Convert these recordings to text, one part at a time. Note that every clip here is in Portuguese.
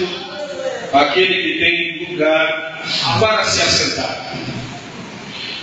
assento aquele que tem lugar para se assentar.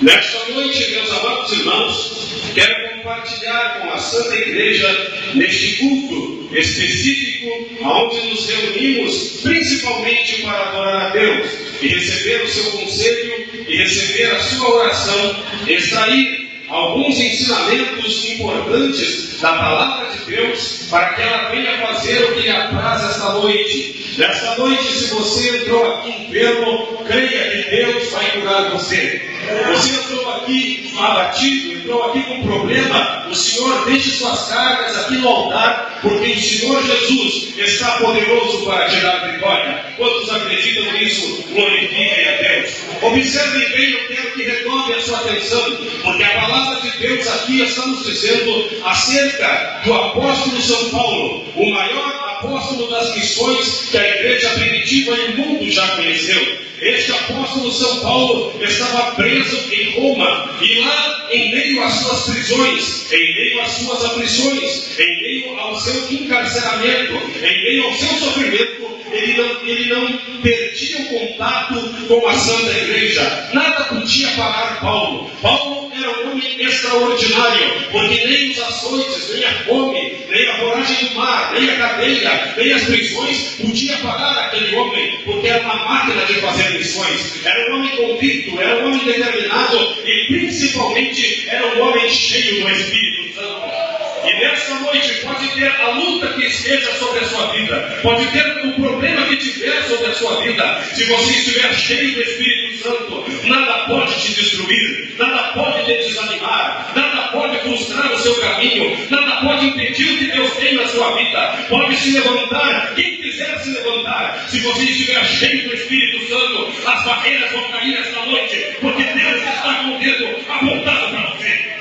Nesta noite, meus amados irmãos, quero compartilhar com a Santa Igreja, neste culto específico, onde nos reunimos principalmente para adorar a Deus e receber o seu conselho e receber a sua oração, extrair alguns ensinamentos importantes da palavra de Deus para que ela venha fazer o que lhe apraz esta noite. Nesta noite, se você entrou aqui enfermo, creia que Deus vai curar você. Você entrou aqui abatido, entrou aqui com problema, o Senhor deixe suas cargas aqui no altar, porque o Senhor Jesus está poderoso para te dar vitória. Quantos acreditam nisso, glorifiquem a Deus. Observem bem, eu quero que retome a sua atenção, porque a palavra de Deus aqui está nos dizendo acerca do apóstolo São Paulo, o maior apóstolo das missões que a igreja primitiva e o mundo já conheceu. Este apóstolo São Paulo estava preso em Roma, e lá, em meio às suas prisões, em meio às suas aflições, em meio ao seu encarceramento, em meio ao seu sofrimento, ele não perdia o contato com a Santa Igreja. Nada podia parar Paulo. Paulo era um homem extraordinário, porque nem os açoites, nem a fome, nem a voragem do mar, nem a cadeia, nem as prisões podia parar aquele homem, porque era uma máquina de fazer missões. Era um homem convicto, era um homem determinado e principalmente era um homem cheio do Espírito Santo. E nesta noite pode ter a luta que esteja sobre a sua vida, pode ter o problema que tiver sobre a sua vida. Se você estiver cheio do Espírito Santo, nada pode te destruir, nada pode te desanimar, nada pode frustrar o seu caminho, nada pode impedir o que Deus tem na sua vida. Pode se levantar, quem quiser se levantar. Se você estiver cheio do Espírito Santo, as barreiras vão cair nesta noite, porque Deus está com o dedo apontado para você.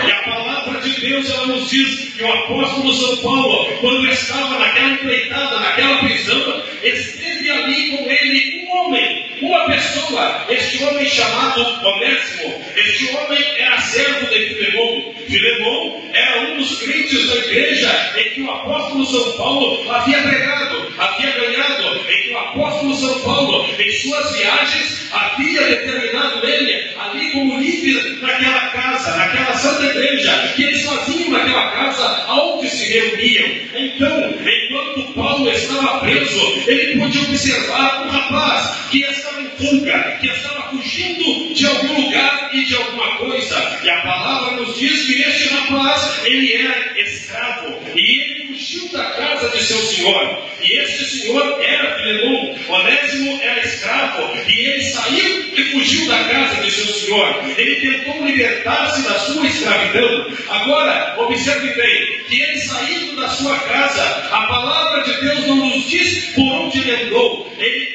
E a palavra de Deus, ela nos diz que o apóstolo São Paulo, quando estava naquela empreitada, naquela prisão, esteve ali com ele um homem, uma pessoa. Este homem chamado Onésimo. Este homem era servo de Filemão. Filemão era um dos crentes da igreja em que o apóstolo São Paulo havia pregado, havia ganhado, em que o apóstolo São Paulo, em suas viagens, havia determinado ele ali como líder naquela casa, naquela santa igreja, que eles faziam naquela casa aonde se reuniam. Então, enquanto Paulo estava preso, ele pôde observar um rapaz que estava em fuga, que estava fugindo de algum lugar e de alguma coisa. E a palavra nos diz que este rapaz, ele era escravo, e ele fugiu da casa de seu senhor. E este senhor era Filemão. Onésimo era escravo, e ele saiu e fugiu da casa de seu senhor. Ele tentou libertar-se da sua escravidão. Agora, observe bem, que ele saindo da sua casa, a palavra de Deus não nos diz por onde ele andou.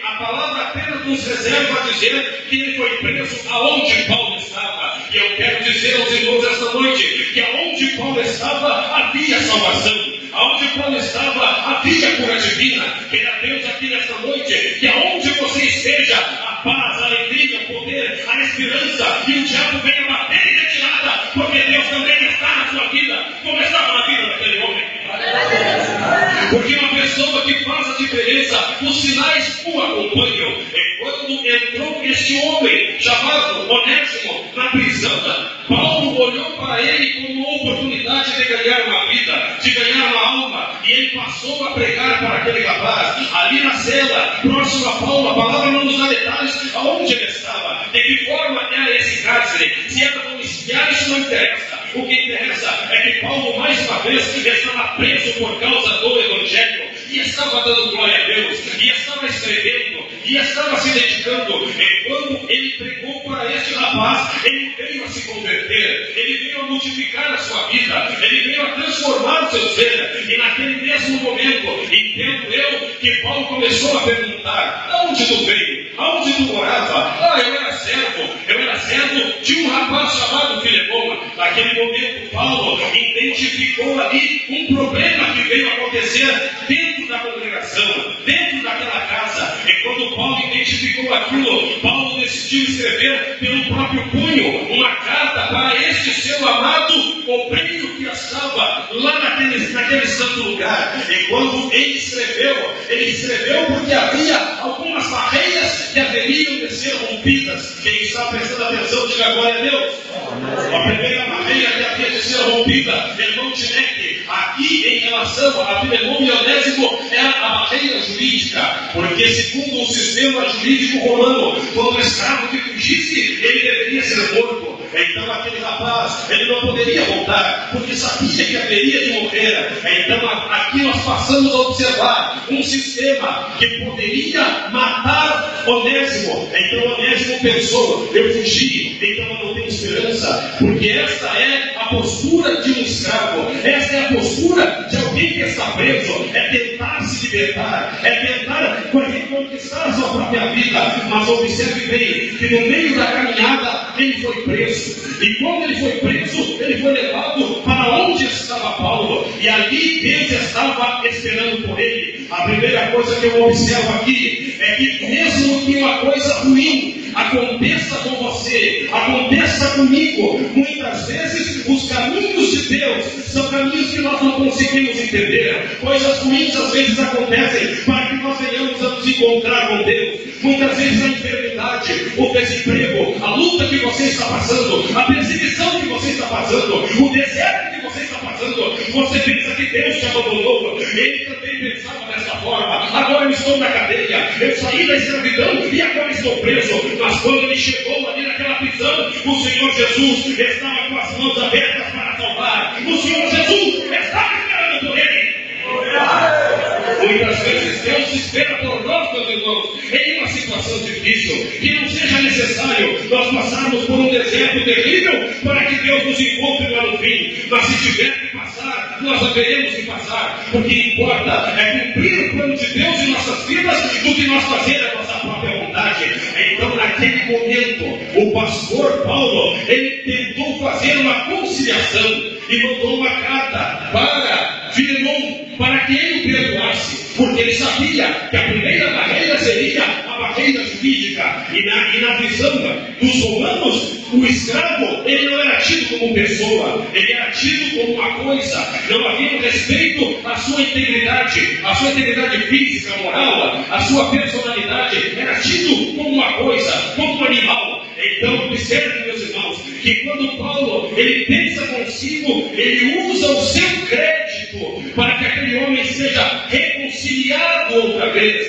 A palavra apenas nos reserva a dizer que ele foi preso aonde Paulo estava. E eu quero dizer aos irmãos esta noite, que aonde Paulo estava, havia salvação. Aonde Paulo estava, havia cura divina. Queira Deus aqui nesta noite, que aonde você esteja, a paz, a alegria, o poder, a esperança, e o diabo venha bater em retirada, porque Deus também está na sua vida, como estava na vida daquele homem. Porque uma pessoa que faz a diferença, os sinais o acompanham. E quando entrou este homem, chamado Onésimo, na prisão, Paulo olhou para ele como uma oportunidade de ganhar uma vida, de ganhar uma alma, e ele passou a pregar para aquele rapaz, ali na cela, próximo a Paulo. A palavra não nos dá detalhes aonde ele estava, de que forma era esse cárcere, se era domiciliar, isso não interessa. O que interessa é que Paulo, mais uma vez, estava preso por causa do Evangelho, e estava dando glória a Deus, e estava escrevendo, e estava se dedicando. E quando ele pregou para este rapaz, ele veio a se converter, ele veio a modificar a sua vida, ele veio a transformar o seu ser. E naquele mesmo momento, entendo eu, que Paulo começou a perguntar: aonde tu veio? Aonde tu morava? Eu era servo de um rapaz chamado Filemão. Naquele momento, Paulo identificou ali um problema que veio acontecer dentro da congregação, dentro daquela casa. E quando Paulo identificou aquilo, Paulo decidiu escrever pelo próprio punho uma carta para este seu amado obreiro que estava salva lá naquele santo lugar. E quando ele escreveu porque havia algumas barreiras que haveriam de ser rompidas. Quem está prestando atenção, diga glória a Deus. A primeira barreira que havia de ser rompida, irmão Tineque, aqui em relação a Filemão e Onésimo, era a barreira jurídica, porque segundo o sistema jurídico romano, quando o escravo que fugisse, ele deveria ser morto. Então aquele rapaz, ele não poderia voltar, porque sabia que haveria de morrer. Então aqui nós passamos a observar um sistema que poderia matar Onésimo. Então Onésimo pensou, eu fugi, então eu não tenho esperança, porque esta é a postura de um escravo, esta é a postura de alguém que está preso, é tentar se libertar, é tentar conquistar a sua própria vida. Mas observe bem, que no meio da caminhada, ele foi preso. E quando ele foi preso, ele foi levado para onde estava Paulo. E ali Deus estava esperando por ele. A primeira coisa que eu observo aqui é que mesmo que uma coisa ruim aconteça com você, aconteça comigo, muitas vezes os caminhos de Deus são caminhos que nós não conseguimos entender. Coisas ruins às vezes acontecem para que nós venhamos a nos encontrar com Deus. Muitas vezes a enfermidade, o desemprego, a luta que você está passando, a perseguição que você está passando, o deserto que você está passando, você pensa que Deus te abandonou. Ele também pensava dessa forma. Agora eu estou na cadeia, eu saí da escravidão e agora estou preso. Mas quando ele chegou ali naquela prisão, o Senhor Jesus estava com as mãos abertas para salvar. O Senhor Jesus estava esperando por ele. Muitas vezes Deus espera por nós, meus irmãos, em uma situação difícil, que não seja necessário nós passarmos por um deserto terrível para que Deus nos encontre lá no fim. Mas se tiver que passar, nós haveremos que passar. O que importa é cumprir o plano de Deus em nossas vidas do que nós fazer a nossa própria vontade. Então, naquele momento, o pastor Paulo, ele tentou fazer uma conciliação e mandou uma carta para Filemão, para que ele o perdoasse, porque ele sabia que a primeira barreira seria a barreira jurídica. E na visão dos romanos, o escravo, ele não era tido como pessoa, ele era tido como uma coisa. Não havia respeito à sua integridade física, moral, à sua personalidade. Era tido como uma coisa, como um animal. Então, observe, meus irmãos, que quando Paulo, ele pensa consigo, ele usa o seu crédito para que aquele homem seja reconciliado outra vez.